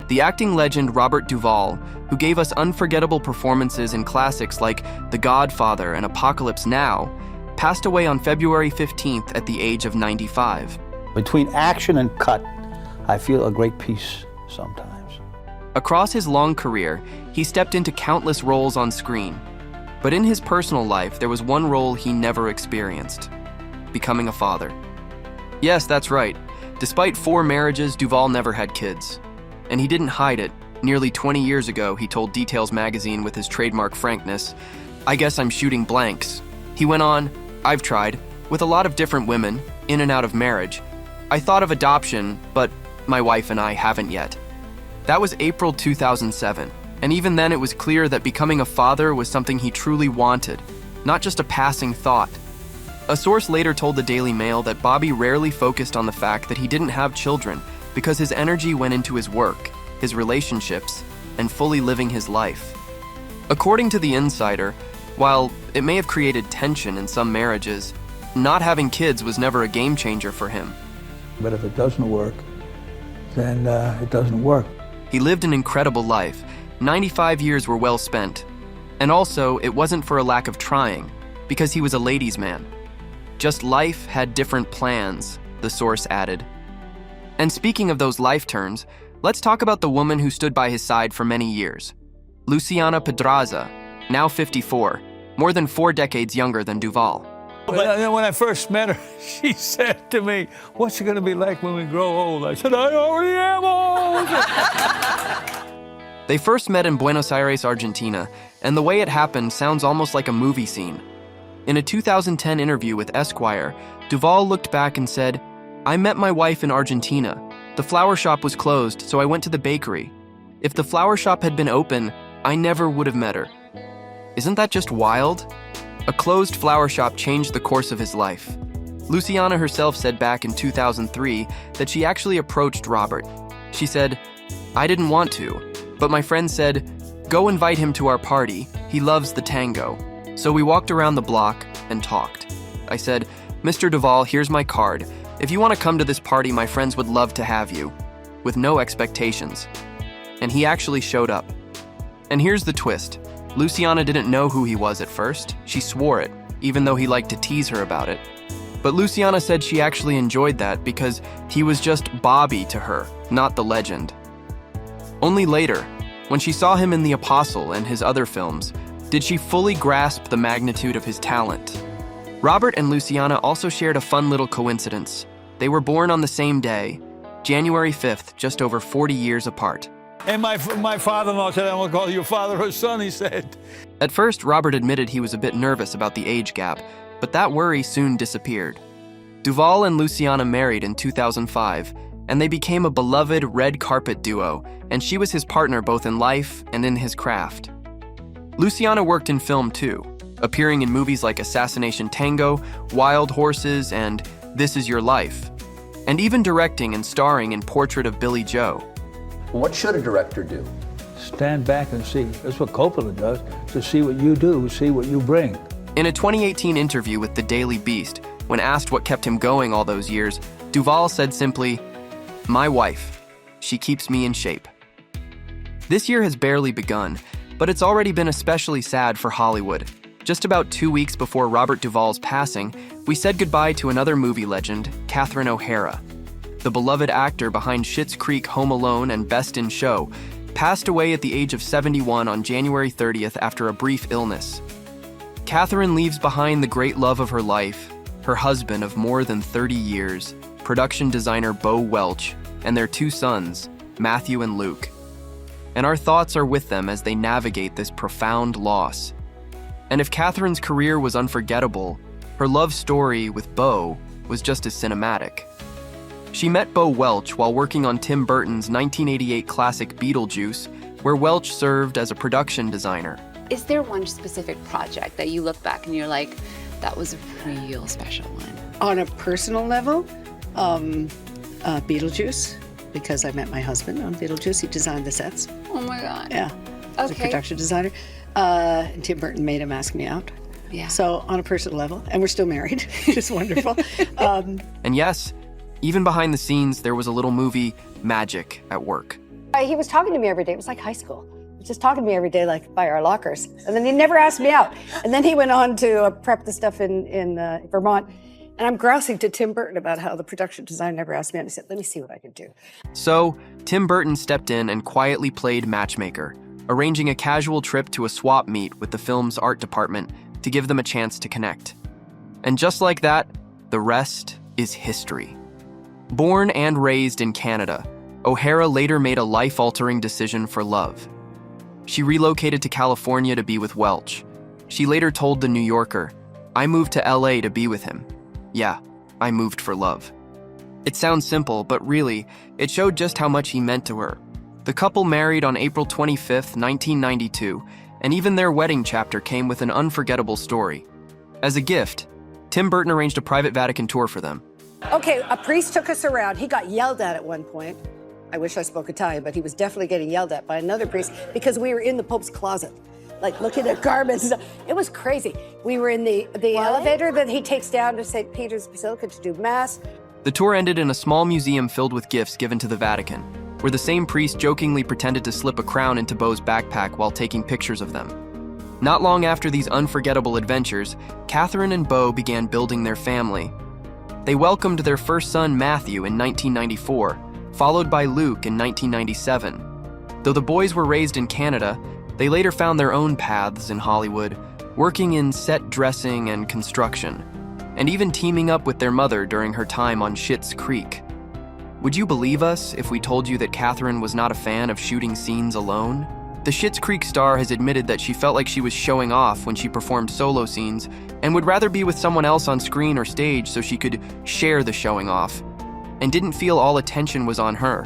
The acting legend Robert Duvall, who gave us unforgettable performances in classics like The Godfather and Apocalypse Now, passed away on February 15th at the age of 95. Between action and cut, I feel a great peace sometimes. Across his long career, he stepped into countless roles on screen. But in his personal life, there was one role he never experienced: becoming a father. Yes, that's right. Despite 4 marriages, Duvall never had kids. And he didn't hide it. Nearly 20 years ago, he told Details magazine with his trademark frankness, "I guess I'm shooting blanks." He went on, "I've tried, with a lot of different women, in and out of marriage. I thought of adoption, but my wife and I haven't yet." That was April 2007, and even then it was clear that becoming a father was something he truly wanted, not just a passing thought. A source later told the Daily Mail that Bobby rarely focused on the fact that he didn't have children because his energy went into his work, his relationships, and fully living his life. According to The Insider, while it may have created tension in some marriages, not having kids was never a game changer for him. But if it doesn't work, then it doesn't work. He lived an incredible life. 95 years were well spent. And also, it wasn't for a lack of trying, because he was a ladies' man. Just life had different plans, the source added. And speaking of those life turns, let's talk about the woman who stood by his side for many years. Luciana Pedraza, now 54, more than 4 decades younger than Duvall. But then when I first met her, she said to me, "What's it gonna be like when we grow old?" I said, "I already am old." They first met in Buenos Aires, Argentina, and the way it happened sounds almost like a movie scene. In a 2010 interview with Esquire, Duvall looked back and said, "I met my wife in Argentina. The flower shop was closed, so I went to the bakery. If the flower shop had been open, I never would have met her." Isn't that just wild? A closed flower shop changed the course of his life. Luciana herself said back in 2003 that she actually approached Robert. She said, "I didn't want to, but my friend said, 'Go invite him to our party. He loves the tango.' So we walked around the block and talked. I said, 'Mr. Duvall, here's my card. If you want to come to this party, my friends would love to have you,' with no expectations. And he actually showed up. And here's the twist. Luciana didn't know who he was at first. She swore it, even though he liked to tease her about it. But Luciana said she actually enjoyed that because he was just Bobby to her, not the legend. Only later, when she saw him in The Apostle and his other films, did she fully grasp the magnitude of his talent. Robert and Luciana also shared a fun little coincidence. They were born on the same day, January 5th, just over 40 years apart. And my father-in-law said, "I'm gonna call you father or son," he said. At first, Robert admitted he was a bit nervous about the age gap, but that worry soon disappeared. Duvall and Luciana married in 2005, and they became a beloved red carpet duo, and she was his partner both in life and in his craft. Luciana worked in film too, appearing in movies like Assassination Tango, Wild Horses, and This Is Your Life, and even directing and starring in Portrait of Billy Joe. What should a director do? Stand back and see. That's what Coppola does, to see what you do, see what you bring. In a 2018 interview with The Daily Beast, when asked what kept him going all those years, Duvall said simply, "My wife. She keeps me in shape." This year has barely begun, but it's already been especially sad for Hollywood. Just about 2 weeks before Robert Duvall's passing, we said goodbye to another movie legend, Catherine O'Hara. The beloved actor behind Schitt's Creek, Home Alone, and Best in Show, passed away at the age of 71 on January 30th after a brief illness. Catherine leaves behind the great love of her life, her husband of more than 30 years, production designer Bo Welch, and their 2 sons, Matthew and Luke. And our thoughts are with them as they navigate this profound loss. And if Catherine's career was unforgettable, her love story with Bo was just as cinematic. She met Bo Welch while working on Tim Burton's 1988 classic Beetlejuice, where Welch served as a production designer. Is there one specific project that you look back and you're like, that was a real special one? On a personal level, Beetlejuice, because I met my husband on Beetlejuice. He designed the sets. Oh my God. Yeah. He's a production designer. And Tim Burton made him ask me out. Yeah. So on a personal level, and we're still married, which is wonderful. And yes, even behind the scenes, there was a little movie magic at work. he was talking to me every day. It was like high school. He was just talking to me every day, like by our lockers. And then he never asked me out. And then he went on to prep the stuff in Vermont. And I'm grousing to Tim Burton about how the production designer never asked me out. And he said, let me see what I can do. So, Tim Burton stepped in and quietly played matchmaker, arranging a casual trip to a swap meet with the film's art department to give them a chance to connect. And just like that, the rest is history. Born and raised in Canada, O'Hara later made a life-altering decision for love. She relocated to California to be with Welch. She later told The New Yorker, "I moved to LA to be with him. Yeah, I moved for love." It sounds simple, but really, it showed just how much he meant to her. The couple married on April 25, 1992, and even their wedding chapter came with an unforgettable story. As a gift, Tim Burton arranged a private Vatican tour for them. Okay, a priest took us around. He got yelled at one point. I wish I spoke Italian, but he was definitely getting yelled at by another priest because we were in the Pope's closet, like looking at garments. It was crazy. We were in the elevator that he takes down to St. Peter's Basilica to do Mass. The tour ended in a small museum filled with gifts given to the Vatican, where the same priest jokingly pretended to slip a crown into Beau's backpack while taking pictures of them. Not long after these unforgettable adventures, Catherine and Beau began building their family. They welcomed their first son, Matthew, in 1994, followed by Luke in 1997. Though the boys were raised in Canada, they later found their own paths in Hollywood, working in set dressing and construction, and even teaming up with their mother during her time on Schitt's Creek. Would you believe us if we told you that Catherine was not a fan of shooting scenes alone? The Schitt's Creek star has admitted that she felt like she was showing off when she performed solo scenes and would rather be with someone else on screen or stage so she could share the showing off, and didn't feel all attention was on her,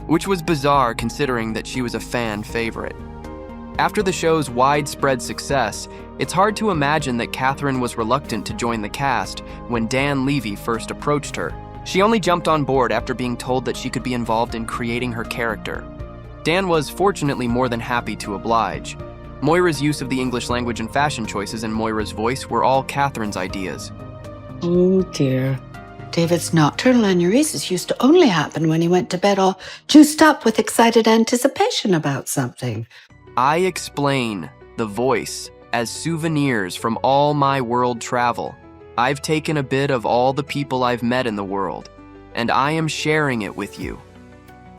which was bizarre considering that she was a fan favorite. After the show's widespread success, it's hard to imagine that Catherine was reluctant to join the cast when Dan Levy first approached her. She only jumped on board after being told that she could be involved in creating her character. Dan was fortunately more than happy to oblige. Moira's use of the English language and fashion choices in Moira's voice were all Catherine's ideas. Oh dear. David's nocturnal aneurysms used to only happen when he went to bed all juiced up with excited anticipation about something. I explain the voice as souvenirs from all my world travel. I've taken a bit of all the people I've met in the world, and I am sharing it with you.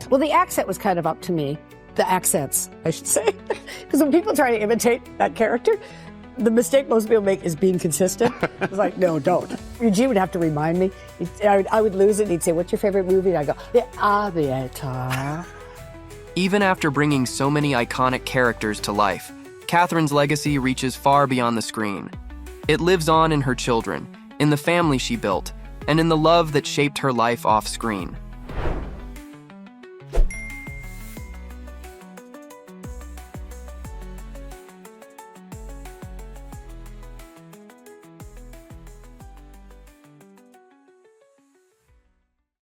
Well, the accent was kind of up to me. The accents, I should say. Because when people try to imitate that character, the mistake most people make is being consistent. It's like, no, don't. Eugene would have to remind me. I would lose it, and he'd say, what's your favorite movie? And I'd go, The Aviator. Even after bringing so many iconic characters to life, Catherine's legacy reaches far beyond the screen. It lives on in her children, in the family she built, and in the love that shaped her life off screen.